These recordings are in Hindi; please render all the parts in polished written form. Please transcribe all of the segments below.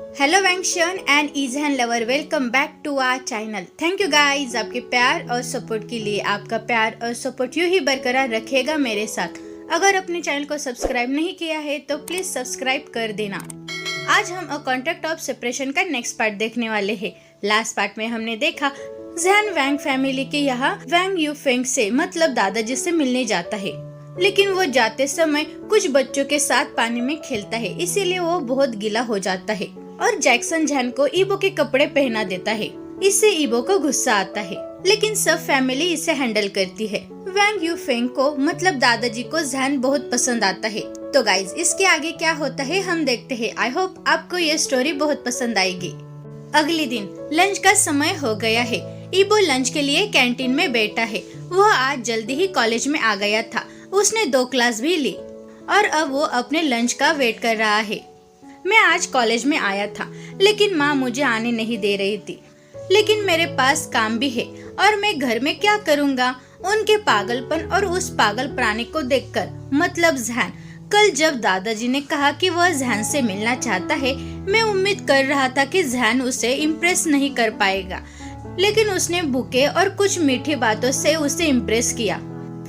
हेलो वैंक्शन एंड ईजहन lover, welcome back to our channel. Thank you guys आपके प्यार और सपोर्ट के लिए। आपका प्यार और सपोर्ट यूं ही बरकरार रखेगा मेरे साथ। अगर अपने चैनल को सब्सक्राइब नहीं किया है तो प्लीज सब्सक्राइब कर देना। आज हम अ कॉन्ट्रैक्ट ऑफ सेपरेशन का नेक्स्ट पार्ट देखने वाले हैं। लास्ट पार्ट में हमने देखा जैन वैंग फैमिली के यहाँ वैंग यूफेंग से मतलब दादाजी से मिलने जाता है, लेकिन वो जाते समय कुछ बच्चों के साथ पानी में खेलता है, इसीलिए वो बहुत गीला हो जाता है और जैक्सन जैन को ईबो के कपड़े पहना देता है। इससे ईबो को गुस्सा आता है, लेकिन सब फैमिली इसे हैंडल करती है। वैंग यूफेंग को मतलब दादाजी को जैन बहुत पसंद आता है। तो गाइज इसके आगे क्या होता है हम देखते हैं। आई होप आपको ये स्टोरी बहुत पसंद आएगी। अगले दिन लंच का समय हो गया है। ईबो लंच के लिए कैंटीन में बैठा है। वह आज जल्दी ही कॉलेज में आ गया था। उसने 2 क्लास भी ली और अब वो अपने लंच का वेट कर रहा है। मैं आज कॉलेज में आया था, लेकिन माँ मुझे आने नहीं दे रही थी। लेकिन मेरे पास काम भी है और मैं घर में क्या करूँगा। उनके पागलपन और उस पागल प्राणी को देखकर मतलब जैन। कल जब दादाजी ने कहा कि वह जैन से मिलना चाहता है, मैं उम्मीद कर रहा था कि जैन उसे इम्प्रेस नहीं कर पाएगा, लेकिन उसने बुके और कुछ मीठी बातों से उसे इम्प्रेस किया।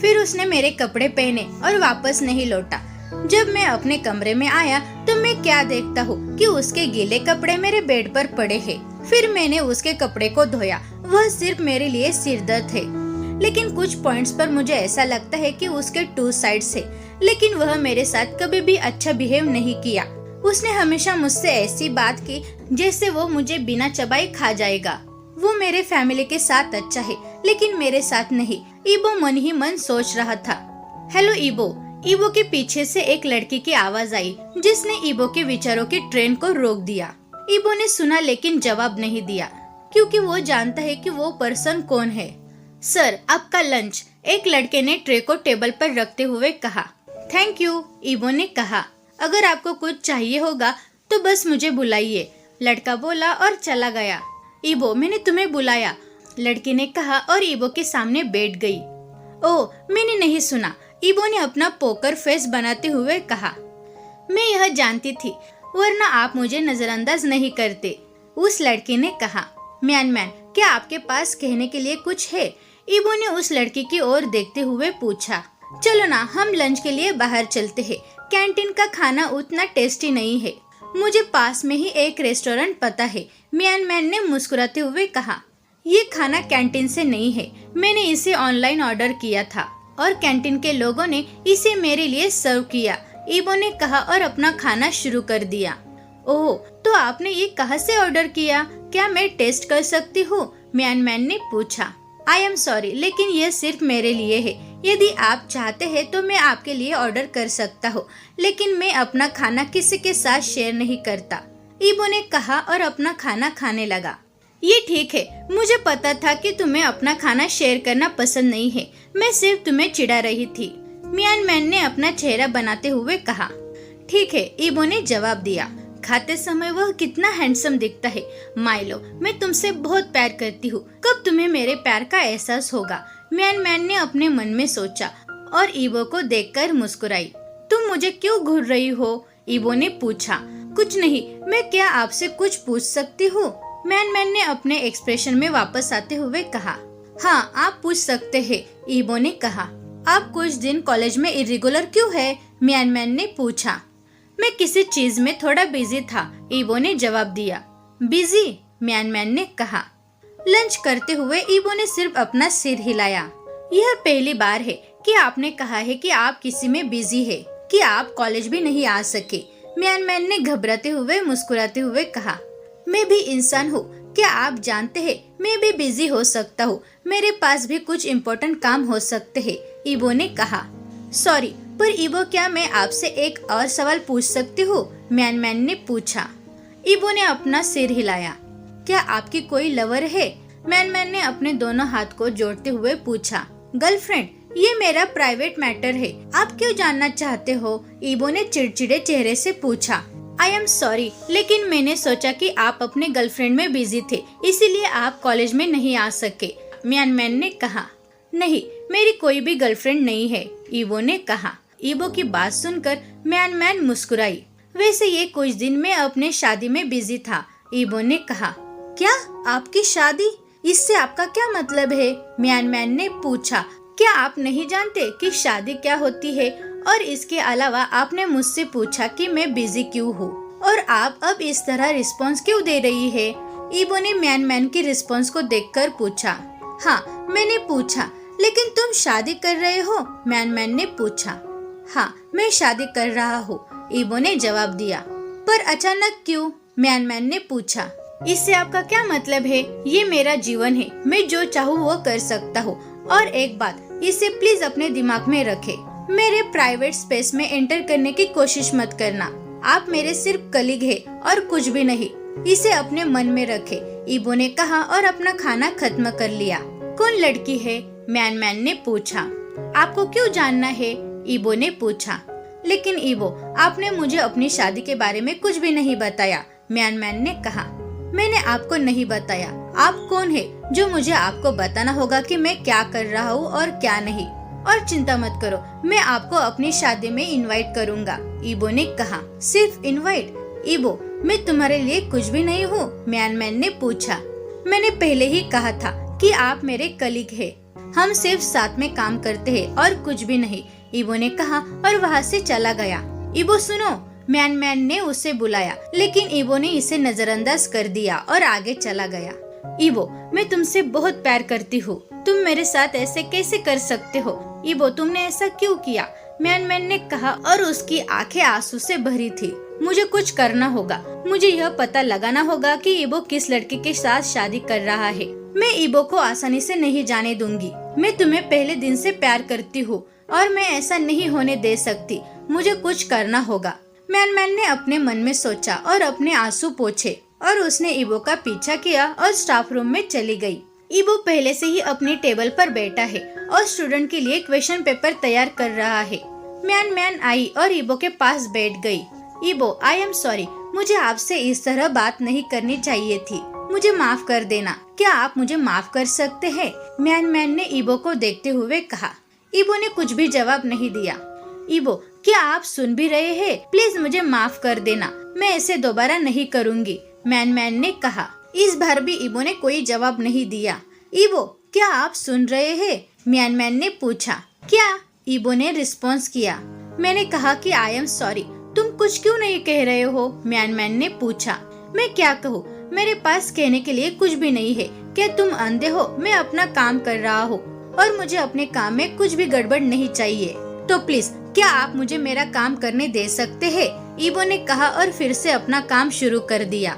फिर उसने मेरे कपड़े पहने और वापस नहीं लौटा। जब मैं अपने कमरे में आया तो मैं क्या देखता हूँ कि उसके गीले कपड़े मेरे बेड पर पड़े हैं। फिर मैंने उसके कपड़े को धोया। वह सिर्फ मेरे लिए सिरदर्द है, लेकिन कुछ पॉइंट्स पर मुझे ऐसा लगता है कि उसके 2 साइड्स है। लेकिन वह मेरे साथ कभी भी अच्छा बिहेव नहीं किया। उसने हमेशा मुझसे ऐसी बात की जैसे वो मुझे बिना चबाए खा जाएगा। वो मेरे फैमिली के साथ अच्छा है, लेकिन मेरे साथ नहीं। ईबो मन ही मन सोच रहा था। हेलो ईबो। ईबो के पीछे से एक लड़की की आवाज आई, जिसने ईबो के विचारों की ट्रेन को रोक दिया। ईबो ने सुना लेकिन जवाब नहीं दिया, क्योंकि वो जानता है कि वो पर्सन कौन है। सर, आपका लंच, एक लड़के ने ट्रे को टेबल पर रखते हुए कहा। थैंक यू, ईबो ने कहा। अगर आपको कुछ चाहिए होगा तो बस मुझे बुलाइए, लड़का बोला और चला गया। ईबो, मैंने तुम्हें बुलाया, लड़की ने कहा और ईबो के सामने बैठ गई। ओह, मैंने नहीं सुना, ईबो ने अपना पोकर फेस बनाते हुए कहा। मैं यह जानती थी, वरना आप मुझे नजरअंदाज नहीं करते, उस लड़की ने कहा। मैन, क्या आपके पास कहने के लिए कुछ है? ईबो ने उस लड़की की ओर देखते हुए पूछा। चलो ना, हम लंच के लिए बाहर चलते हैं। कैंटीन का खाना उतना टेस्टी नहीं है। मुझे पास में ही एक रेस्टोरेंट पता है, मैन ने मुस्कुराते हुए कहा। ये खाना कैंटीन से नहीं है, मैंने इसे ऑनलाइन ऑर्डर किया था और कैंटीन के लोगों ने इसे मेरे लिए सर्व किया, ईबो ने कहा और अपना खाना शुरू कर दिया। ओह, तो आपने ये कहाँ से ऑर्डर किया? क्या मैं टेस्ट कर सकती हूँ? मैन ने पूछा। आई एम सॉरी, लेकिन यह सिर्फ मेरे लिए है। यदि आप चाहते हैं तो मैं आपके लिए ऑर्डर कर सकता हूँ, लेकिन मैं अपना खाना किसी के साथ शेयर नहीं करता, ईबो ने कहा और अपना खाना खाने लगा। ये ठीक है, मुझे पता था कि तुम्हें अपना खाना शेयर करना पसंद नहीं है। मैं सिर्फ तुम्हें चिढ़ा रही थी, मैन ने अपना चेहरा बनाते हुए कहा। ठीक है, ईबो ने जवाब दिया। खाते समय वह कितना हैंडसम दिखता है। माइलो, मैं तुमसे बहुत प्यार करती हूँ। कब तुम्हें मेरे प्यार का एहसास होगा? मैन ने अपने मन में सोचा और ईबो को देखकर मुस्कुराई। तुम मुझे क्यों घूर रही हो? ईबो ने पूछा। कुछ नहीं, मैं क्या आपसे कुछ पूछ सकती हूँ? मैन ने अपने एक्सप्रेशन में वापस आते हुए कहा। हाँ, आप पूछ सकते हैं, ईबो ने कहा। आप कुछ दिन कॉलेज में इरेगुलर क्यों है? मैन ने पूछा। मैं किसी चीज में थोड़ा बिजी था, ईबो ने जवाब दिया। बिजी? मैन ने कहा। लंच करते हुए ईबो ने सिर्फ अपना सिर हिलाया। यह पहली बार है कि आपने कहा है कि आप किसी में बिजी है, कि आप कॉलेज भी नहीं आ सके, मैन ने घबराते हुए मुस्कुराते हुए कहा। मैं भी इंसान हूँ, क्या आप जानते हैं मैं भी बिजी हो सकता हूँ। मेरे पास भी कुछ इम्पोर्टेंट काम हो सकते हैं, ईबो ने कहा। सॉरी, पर ईबो, क्या मैं आपसे एक और सवाल पूछ सकती हूँ? मैन ने पूछा। ईबो ने अपना सिर हिलाया। क्या आपकी कोई लवर है? मैन ने अपने दोनों हाथ को जोड़ते हुए पूछा। गर्लफ्रेंड? ये मेरा प्राइवेट मैटर है, आप क्यों जानना चाहते हो? ईबो ने चिड़चिड़े चेहरे से पूछा। आई एम सॉरी, लेकिन मैंने सोचा कि आप अपने गर्लफ्रेंड में बिजी थे, इसीलिए आप कॉलेज में नहीं आ सके, मैन ने कहा। नहीं, मेरी कोई भी गर्लफ्रेंड नहीं है, ईबो ने कहा। ईबो की बात सुनकर मैन मुस्कुराई। वैसे ये कुछ दिन में अपने शादी में बिजी था। ईबो ने कहा, क्या आपकी शादी? इससे आपका क्या मतलब है? म्यान मैन ने पूछा। क्या आप नहीं जानते कि शादी क्या होती है? और इसके अलावा आपने मुझसे पूछा कि मैं बिजी क्यों हूँ और आप अब इस तरह रिस्पॉन्स क्यों दे रही है? ईबो ने म्यान मैन की रिस्पॉन्स को देखकर पूछा। हाँ, मैंने पूछा, लेकिन तुम शादी कर रहे हो? म्यान मैन ने पूछा। हाँ, मैं शादी कर रहा हूँ, ईबो ने जवाब दिया। पर अचानक क्यों? म्यान मैन ने पूछा। इससे आपका क्या मतलब है? ये मेरा जीवन है, मैं जो चाहूँ वो कर सकता हूँ। और एक बात, इसे प्लीज अपने दिमाग में रखे, मेरे प्राइवेट स्पेस में एंटर करने की कोशिश मत करना। आप मेरे सिर्फ कलीग है और कुछ भी नहीं, इसे अपने मन में रखे, ईबो ने कहा और अपना खाना खत्म कर लिया। कौन लड़की है? म्यान मैन ने पूछा। आपको क्यों जानना है? ईबो ने पूछा। लेकिन ईबो, आपने मुझे अपनी शादी के बारे में कुछ भी नहीं बताया, म्यान मैन ने कहा। मैंने आपको नहीं बताया। आप कौन है जो मुझे आपको बताना होगा कि मैं क्या कर रहा हूँ और क्या नहीं? और चिंता मत करो, मैं आपको अपनी शादी में इनवाइट करूँगा, ईबो ने कहा। सिर्फ इनवाइट? ईबो, मैं तुम्हारे लिए कुछ भी नहीं हूँ, म्यान मैन ने पूछा। मैंने पहले ही कहा था कि आप मेरे कलीग हैं, हम सिर्फ साथ में काम करते हैं और कुछ भी नहीं, ईबो ने कहा और वहाँ से चला गया। ईबो सुनो, म्यान मैन ने उसे बुलाया, लेकिन ईबो ने इसे नजरअंदाज कर दिया और आगे चला गया। ईबो, मैं तुमसे बहुत प्यार करती हूँ, तुम मेरे साथ ऐसे कैसे कर सकते हो? ईबो, तुमने ऐसा क्यों किया? म्यान मैन ने कहा और उसकी आंखें आंसू से भरी थी। मुझे कुछ करना होगा, मुझे यह पता लगाना होगा कि ईबो किस लड़के के साथ शादी कर रहा है। मैं ईबो को आसानी से नहीं जाने दूंगी। मैं तुम्हें पहले दिन से प्यार करती हूँ और मैं ऐसा नहीं होने दे सकती। मुझे कुछ करना होगा। म्यान मैन ने अपने मन में सोचा और अपने आंसू पोंछे और उसने ईबो का पीछा किया और स्टाफ रूम में चली गई। ईबो पहले से ही अपनी टेबल पर बैठा है और स्टूडेंट के लिए क्वेश्चन पेपर तैयार कर रहा है। म्यान मैन आई और ईबो के पास बैठ गई। ईबो, आई एम सॉरी, मुझे आपसे इस तरह बात नहीं करनी चाहिए थी, मुझे माफ कर देना। क्या आप मुझे माफ कर सकते हैं? म्यान मैन ने ईबो को देखते हुए कहा। ईबो ने कुछ भी जवाब नहीं दिया। ईबो, क्या आप सुन भी रहे हैं? प्लीज मुझे माफ कर देना, मैं ऐसे दोबारा नहीं करूँगी, म्यान मैन ने कहा। इस बार भी ईबो ने कोई जवाब नहीं दिया। ईबो, क्या आप सुन रहे हैं? म्यान मैन ने पूछा। क्या? ईबो ने रिस्पॉन्स किया। मैंने कहा कि आई एम सॉरी। तुम कुछ क्यों नहीं कह रहे हो? म्यान मैन ने पूछा। मैं क्या कहूँ? मेरे पास कहने के लिए कुछ भी नहीं है। क्या तुम अंधे हो? मैं अपना काम कर रहा हूँ और मुझे अपने काम में कुछ भी गड़बड़ नहीं चाहिए, तो प्लीज क्या आप मुझे मेरा काम करने दे सकते हैं? ईबो ने कहा और फिर से अपना काम शुरू कर दिया।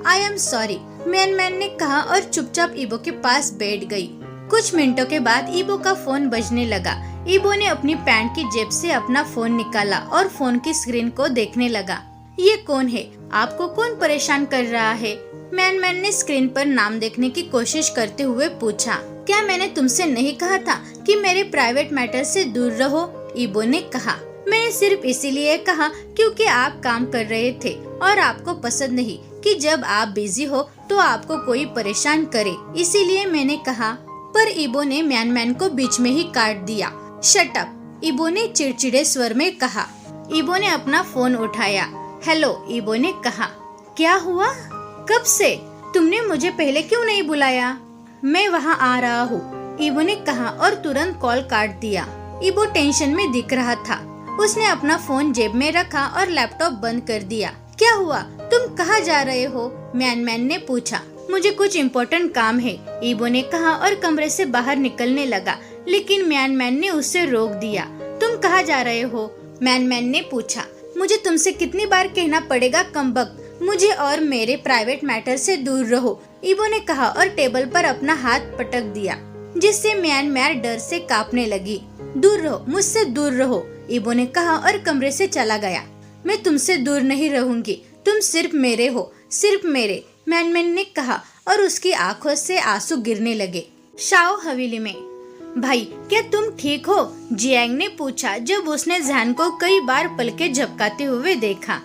आई एम सॉरी, म्यान मैन ने कहा और चुपचाप ईबो के पास बैठ गई। कुछ मिनटों के बाद ईबो का फोन बजने लगा। ईबो ने अपनी पैंट की जेब से अपना फोन निकाला और फोन की स्क्रीन को देखने लगा। ये कौन है? आपको कौन परेशान कर रहा है? म्यान मैन ने स्क्रीन पर नाम देखने की कोशिश करते हुए पूछा। क्या मैंने तुमसे नहीं कहा था कि मेरे प्राइवेट मैटर से दूर रहो? ईबो ने कहा। मैंने सिर्फ इसीलिए कहा क्योंकि आप काम कर रहे थे और आपको पसंद नहीं कि जब आप बिजी हो तो आपको कोई परेशान करे, इसीलिए मैंने कहा। पर ईबो ने म्यान मैन को बीच में ही काट दिया। शट अप, ईबो ने चिड़चिड़े स्वर में कहा। ईबो ने अपना फोन उठाया। हेलो, ईबो ने कहा। क्या हुआ? कब से? तुमने मुझे पहले क्यों नहीं बुलाया? मैं वहाँ आ रहा हूँ, ईबो ने कहा और तुरंत कॉल काट दिया। ईबो टेंशन में दिख रहा था। उसने अपना फोन जेब में रखा और लैपटॉप बंद कर दिया। क्या हुआ? तुम कहाँ जा रहे हो? म्यान मैन ने पूछा। मुझे कुछ इम्पोर्टेंट काम है, ईबो ने कहा और कमरे से बाहर निकलने लगा, लेकिन म्यान मैन ने उसे रोक दिया। तुम कहाँ जा रहे हो? म्यान मैन ने पूछा। मुझे तुमसे कितनी बार कहना पड़ेगा कमबख्त, मुझे और मेरे प्राइवेट मैटर से दूर रहो, ईबो ने कहा और टेबल पर अपना हाथ पटक दिया, जिससे म्यान मैन डर से कांपने लगी। दूर रहो, मुझसे दूर रहो, ईबो ने कहा और कमरे से चला गया। मैं तुमसे दूर नहीं रहूंगी, तुम सिर्फ मेरे हो, सिर्फ मेरे, म्यान मैन ने कहा और उसकी आंखों से आंसू गिरने लगे। शाओ हवेली में। भाई, क्या तुम ठीक हो? जियांग ने पूछा जब उसने जैन को कई बार पलके झपकाते हुए देखा।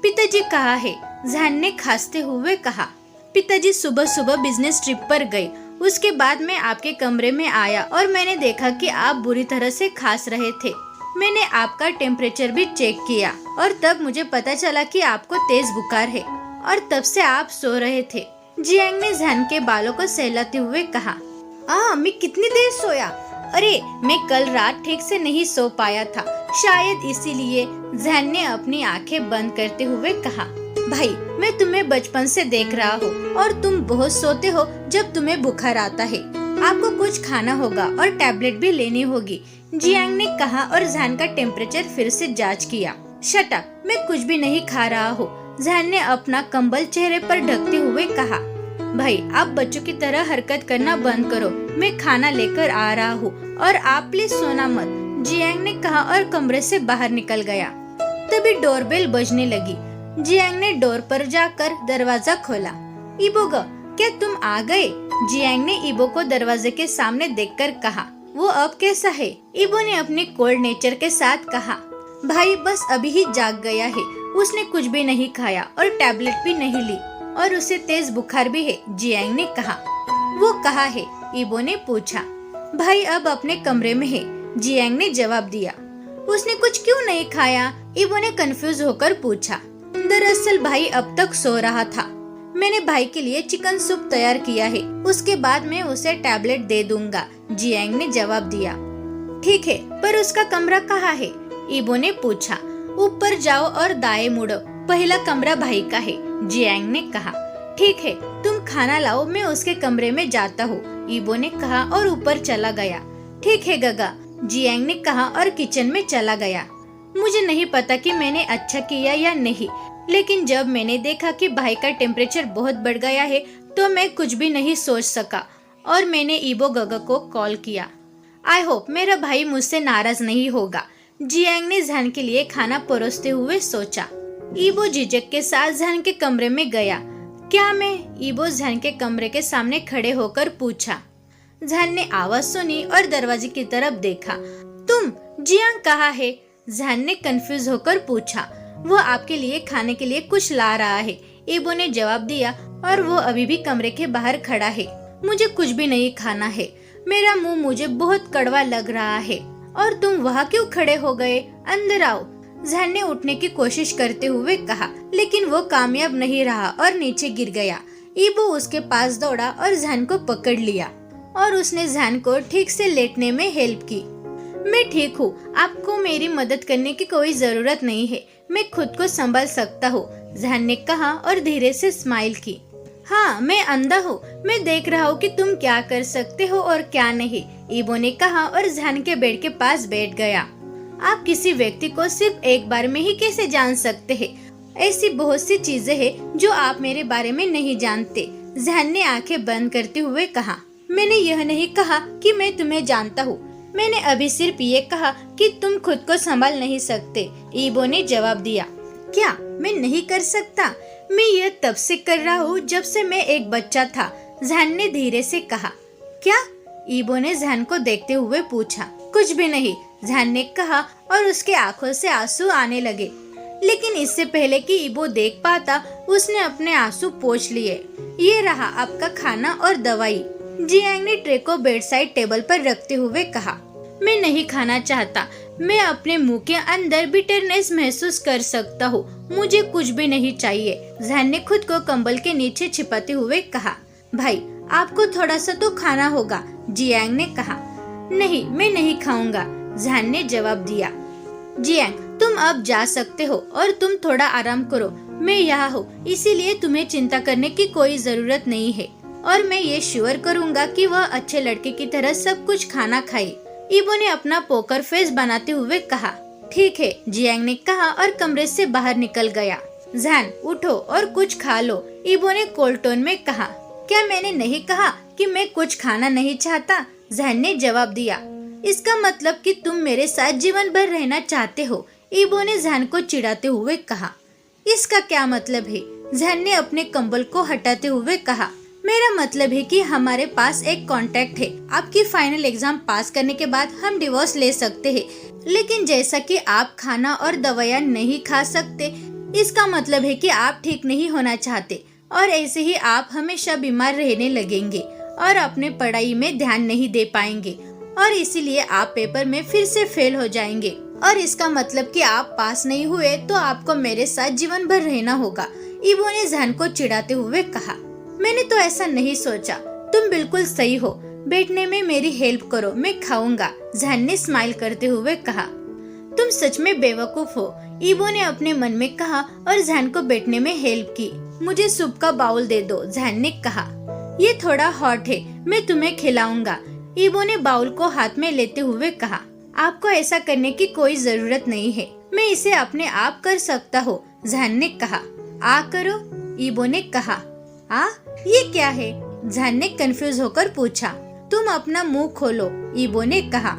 पिताजी कहाँ है? जैन ने खांसते हुए कहा। पिताजी सुबह सुबह बिजनेस ट्रिप पर गए, उसके बाद मैं आपके कमरे में आया और मैंने देखा कि आप बुरी तरह से खांस रहे थे। मैंने आपका टेम्परेचर भी चेक किया और तब मुझे पता चला कि आपको तेज बुखार है और तब से आप सो रहे थे। जियांग ने जैन के बालों को सहलाते हुए कहा। मैं कितनी देर सोया? अरे मैं कल रात ठीक से नहीं सो पाया था, शायद इसीलिए, जैन ने अपनी आंखें बंद करते हुए कहा। भाई मैं तुम्हें बचपन से देख रहा हूँ और तुम बहुत सोते हो जब तुम्हें बुखार आता है। आपको कुछ खाना होगा और टैबलेट भी लेनी होगी, जियांग ने कहा और जैन का टेम्परेचर फिर से जांच किया। शट अप, मैं कुछ भी नहीं खा रहा हूँ, जैन ने अपना कंबल चेहरे पर ढकते हुए कहा। भाई आप बच्चों की तरह हरकत करना बंद करो, मैं खाना लेकर आ रहा हूँ और आप प्लीज सोना मत, जियांग ने कहा और कमरे से बाहर निकल गया। तभी डोरबेल बजने लगी। जियांग ने डोर पर जाकर दरवाजा खोला। इबोग, क्या तुम आ गए? जियांग ने इबो को दरवाजे के सामने देखकर कहा। वो अब कैसा है? इबो ने अपने कोल्ड नेचर के साथ कहा। भाई बस अभी ही जाग गया है, उसने कुछ भी नहीं खाया और टैबलेट भी नहीं ली और उसे तेज बुखार भी है, जियांग ने कहा। वो कहाँ है? इबो ने पूछा। भाई अब अपने कमरे में है, जियांग ने जवाब दिया। उसने कुछ क्यों नहीं खाया? इबो ने कंफ्यूज होकर पूछा। दरअसल भाई अब तक सो रहा था, मैंने भाई के लिए चिकन सूप तैयार किया है, उसके बाद मैं उसे टैबलेट दे दूंगा, जियांग ने जवाब दिया। ठीक है, पर उसका कमरा कहाँ है? इबो ने पूछा। ऊपर जाओ और दाएं मुड़ो, पहला कमरा भाई का है, जियांग ने कहा। ठीक है, तुम खाना लाओ, मैं उसके कमरे में जाता हूँ, इबो ने कहा और ऊपर चला गया। ठीक है गगा, जियांग ने कहा और किचन में चला गया। मुझे नहीं पता कि मैंने अच्छा किया या नहीं, लेकिन जब मैंने देखा कि भाई का टेम्परेचर बहुत बढ़ गया है तो मैं कुछ भी नहीं सोच सका और मैंने इबो गगा को कॉल किया। आई होप मेरा भाई मुझसे नाराज नहीं होगा, जियांग ने जैन के लिए खाना परोसते हुए सोचा। इबो झिझक के साथ जैन के कमरे में गया। क्या मैं? इबो जैन के कमरे के सामने खड़े होकर पूछा। जैन ने आवाज सुनी और दरवाजे की तरफ देखा। तुम? जियांग कहाँ है? जैन ने कंफ्यूज होकर पूछा। वो आपके लिए खाने के लिए कुछ ला रहा है, इबो ने जवाब दिया और वो अभी भी कमरे के बाहर खड़ा है। मुझे कुछ भी नहीं खाना है, मेरा मुंह मुझे बहुत कड़वा लग रहा है। और तुम वहाँ क्यों खड़े हो गए? अंदर आओ, जैन ने उठने की कोशिश करते हुए कहा, लेकिन वो कामयाब नहीं रहा और नीचे गिर गया। इबो उसके पास दौड़ा और जैन को पकड़ लिया और उसने जैन को ठीक से लेटने में हेल्प की। मैं ठीक हूँ, आपको मेरी मदद करने की कोई जरूरत नहीं है, मैं खुद को संभाल सकता हूँ, जैन ने कहा और धीरे से स्माइल की। हाँ, मैं अंधा हूँ, मैं देख रहा हूँ कि तुम क्या कर सकते हो और क्या नहीं, इबो ने कहा और जैन के बेड के पास बैठ गया। आप किसी व्यक्ति को सिर्फ एक बार में ही कैसे जान सकते हैं? ऐसी बहुत सी चीजें हैं जो आप मेरे बारे में नहीं जानते, जैन ने आंखें बंद करते हुए कहा। मैंने यह नहीं कहा कि मैं तुम्हें जानता हूँ, मैंने अभी सिर्फ ये कहा कि तुम खुद को संभाल नहीं सकते, इबो ने जवाब दिया। क्या मैं नहीं कर सकता? मैं यह तब से कर रहा हूँ जब से मैं एक बच्चा था, जैन ने धीरे से कहा। क्या? इबो ने जैन को देखते हुए पूछा। कुछ भी नहीं, जैन ने कहा और उसके आंखों से आंसू आने लगे। लेकिन इससे पहले कि इबो देख पाता, उसने अपने आंसू पोंछ लिए। ये रहा आपका खाना और दवाई, जियांग ने ट्रे को बेड साइड टेबल पर रखते हुए कहा। मैं नहीं खाना चाहता, मैं अपने मुंह के अंदर बिटरनेस महसूस कर सकता हूँ, मुझे कुछ भी नहीं चाहिए, जैन ने खुद को कंबल के नीचे छिपाते हुए कहा। भाई आपको थोड़ा सा तो खाना होगा, जियांग ने कहा। नहीं, मैं नहीं खाऊंगा, जैन ने जवाब दिया। जियांग तुम अब जा सकते हो और तुम थोड़ा आराम करो, मैं यहाँ हूँ, इसीलिए तुम्हें चिंता करने की कोई जरूरत नहीं है और मैं ये श्योर करूँगा कि वह अच्छे लड़के की तरह सब कुछ खाना खाए, इबो ने अपना पोकर फेस बनाते हुए कहा। ठीक है, जियांग ने कहा और कमरे से बाहर निकल गया। जैन उठो और कुछ खा लो, इबो ने कोल्ड टोन में कहा। क्या मैंने नहीं कहा कि मैं कुछ खाना नहीं चाहता? जैन ने जवाब दिया। इसका मतलब कि तुम मेरे साथ जीवन भर रहना चाहते हो, इबो ने जैन को चिढ़ाते हुए कहा। इसका क्या मतलब है? जैन ने अपने कंबल को हटाते हुए कहा। मेरा मतलब है कि हमारे पास एक कॉन्ट्रैक्ट है, आपकी फाइनल एग्जाम पास करने के बाद हम डिवोर्स ले सकते हैं, लेकिन जैसा कि आप खाना और दवाइयाँ नहीं खा सकते, इसका मतलब है कि आप ठीक नहीं होना चाहते और ऐसे ही आप हमेशा बीमार रहने लगेंगे और अपने पढ़ाई में ध्यान नहीं दे पाएंगे और इसीलिए आप पेपर में फिर से फेल हो जाएंगे और इसका मतलब कि आप पास नहीं हुए तो आपको मेरे साथ जीवन भर रहना होगा। ईबो ने जैन को चिढ़ाते हुए कहा। मैंने तो ऐसा नहीं सोचा, तुम बिल्कुल सही हो, बैठने में मेरी हेल्प करो, मैं खाऊंगा, जैन ने स्माइल करते हुए कहा। तुम सच में बेवकूफ हो, ईबो ने अपने मन में कहा और जैन को बैठने में हेल्प की। मुझे सूप का बाउल दे दो, जैन ने कहा। ये थोड़ा हॉट है, मैं तुम्हें खिलाऊंगा, ईबो ने बाउल को हाथ में लेते हुए कहा। आपको ऐसा करने की कोई जरूरत नहीं है, मैं इसे अपने आप कर सकता हूँ, जैन ने कहा। आ करो, ईबो ने कहा। आ, ये क्या है? जैन ने कंफ्यूज होकर पूछा। तुम अपना मुंह खोलो, ईबो ने कहा।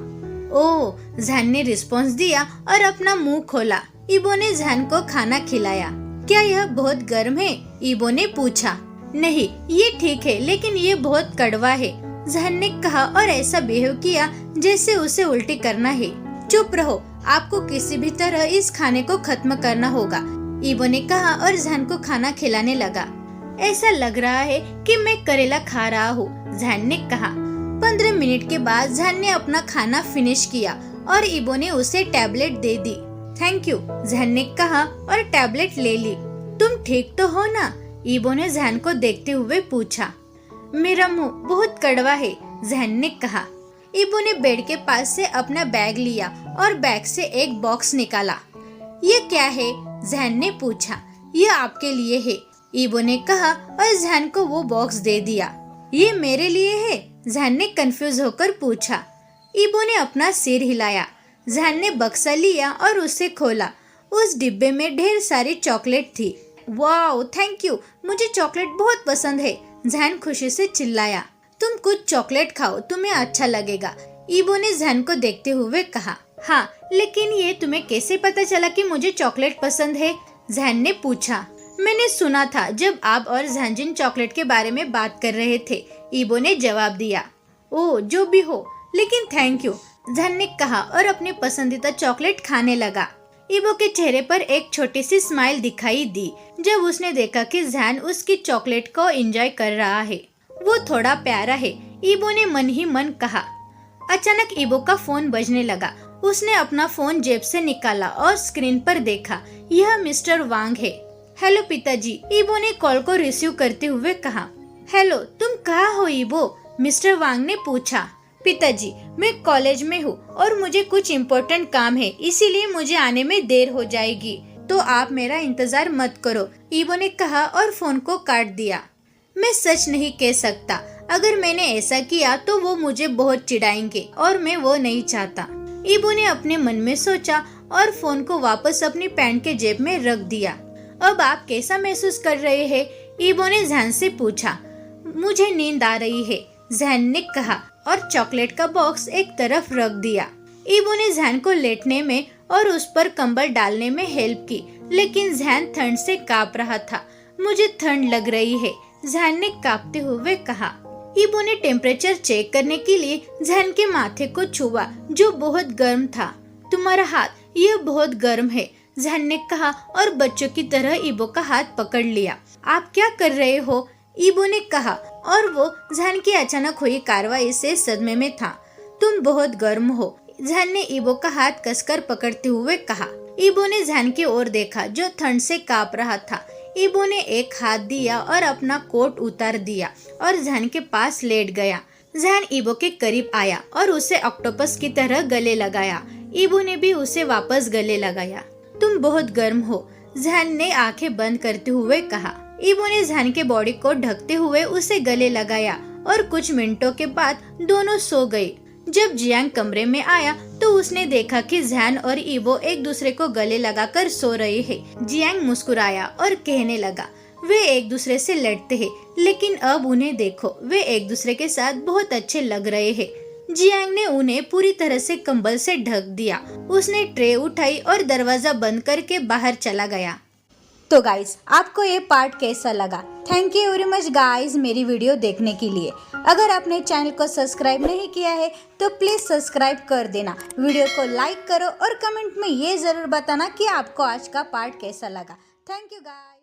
ओ, जैन ने रिस्पॉन्स दिया और अपना मुंह खोला। ईबो ने जैन को खाना खिलाया। क्या यह बहुत गर्म है? ईबो ने पूछा। नहीं, ये ठीक है, लेकिन ये बहुत कड़वा है, जैन ने कहा और ऐसा बिहेव किया जैसे उसे उल्टी करना है। चुप रहो, आपको किसी भी तरह इस खाने को खत्म करना होगा, ईबो ने कहा और जैन को खाना खिलाने लगा। ऐसा लग रहा है कि मैं करेला खा रहा हूँ, जैन ने कहा। 15 मिनट के बाद जैन ने अपना खाना फिनिश किया और ईबो ने उसे tablet they the. Thank you, Jain ने कहा और टैबलेट ले ली। तुम ठीक तो हो ना? ईबो ने जैन को देखते हुए पूछा। मेरा मुंह बहुत कड़वा है, जैन ने कहा। ईबो ने बेड के पास से अपना बैग लिया और बैग से एक बॉक्स निकाला। ये क्या है? जैन ने पूछा। ये आपके लिए है, ईबो ने कहा और जैन को वो बॉक्स दे दिया। ये मेरे लिए है? जैन ने कंफ्यूज होकर पूछा। ईबो ने अपना सिर हिलाया। जैन ने बक्सा लिया और उसे खोला। उस डिब्बे में ढेर सारी चॉकलेट थी। वाओ, थैंक यू, मुझे चॉकलेट बहुत पसंद है, जैन खुशी से चिल्लाया। तुम कुछ चॉकलेट खाओ, तुम्हें अच्छा लगेगा, ईबो ने जैन को देखते हुए कहा। हाँ, लेकिन ये तुम्हें कैसे पता चला कि मुझे चॉकलेट पसंद है? जैन ने पूछा। मैंने सुना था जब आप और जैनजिन चॉकलेट के बारे में बात कर रहे थे, ईबो ने जवाब दिया। ओह, जो भी हो, लेकिन थैंक यू, जैन ने कहा और अपनी पसंदीदा चॉकलेट खाने लगा। ईबो के चेहरे पर एक छोटी सी स्माइल दिखाई दी जब उसने देखा कि जैन उसकी चॉकलेट को एंजॉय कर रहा है। वो थोड़ा प्यारा है, ईबो ने मन ही मन कहा। अचानक ईबो का फोन बजने लगा। उसने अपना फोन जेब से निकाला और स्क्रीन पर देखा। यह मिस्टर वांग है। हेलो पिताजी, ईबो ने कॉल को रिसीव करते हुए कहा। हेलो, तुम कहाँ हो ईबो? मिस्टर वांग ने पूछा। पिताजी, मैं कॉलेज में हूँ और मुझे कुछ इम्पोर्टेंट काम है, इसीलिए मुझे आने में देर हो जाएगी, तो आप मेरा इंतजार मत करो, ईबो ने कहा और फोन को काट दिया। मैं सच नहीं कह सकता, अगर मैंने ऐसा किया तो वो मुझे बहुत चिढ़ाएंगे और मैं वो नहीं चाहता, ईबो ने अपने मन में सोचा और फोन को वापस अपनी पैंट के जेब में रख दिया। अब आप कैसा महसूस कर रहे हैं? ईबो ने जैन से पूछा। मुझे नींद आ रही है, जैन ने कहा और चॉकलेट का बॉक्स एक तरफ रख दिया। ईबो ने जैन को लेटने में और उस पर कंबल डालने में हेल्प की, लेकिन जैन ठंड से कांप रहा था। मुझे ठंड लग रही है, जैन ने कांपते हुए कहा। ईबो ने टेम्परेचर चेक करने के लिए जैन के माथे को छुआ जो बहुत गर्म था। तुम्हारा हाथ यह बहुत गर्म है, जैन ने कहा और बच्चों की तरह ईबो का हाथ पकड़ लिया। आप क्या कर रहे हो? ईबो ने कहा और वो जैन की अचानक हुई कार्रवाई से सदमे में था। तुम बहुत गर्म हो, जैन ने ईबो का हाथ कसकर पकड़ते हुए कहा। ईबो ने जैन की ओर देखा जो ठंड से कांप रहा था। ईबो ने एक हाथ दिया और अपना कोट उतार दिया और जैन के पास लेट गया। जैन ईबो के करीब आया और उसे ऑक्टोपस की तरह गले लगाया। ईबो ने भी उसे वापस गले लगाया। तुम बहुत गर्म हो, जैन ने आंखें बंद करते हुए कहा। ईबो ने जैन के बॉडी को ढकते हुए उसे गले लगाया और कुछ मिनटों के बाद दोनों सो गए। जब जियांग कमरे में आया तो उसने देखा कि जैन और ईबो एक दूसरे को गले लगाकर सो रहे हैं। जियांग मुस्कुराया और कहने लगा, वे एक दूसरे से लड़ते हैं, लेकिन अब उन्हें देखो, वे एक दूसरे के साथ बहुत अच्छे लग रहे हैं। जियांग ने उन्हें पूरी तरह से कंबल से ढक दिया। उसने ट्रे उठाई और दरवाजा बंद करके बाहर चला गया। तो गाइज, आपको ये पार्ट कैसा लगा? Thank you very much guys मेरी वीडियो देखने के लिए। अगर आपने चैनल को सब्सक्राइब नहीं किया है तो प्लीज़ सब्सक्राइब कर देना। वीडियो को लाइक करो और कमेंट में ये ज़रूर बताना कि आपको आज का पार्ट कैसा लगा। Thank you guys.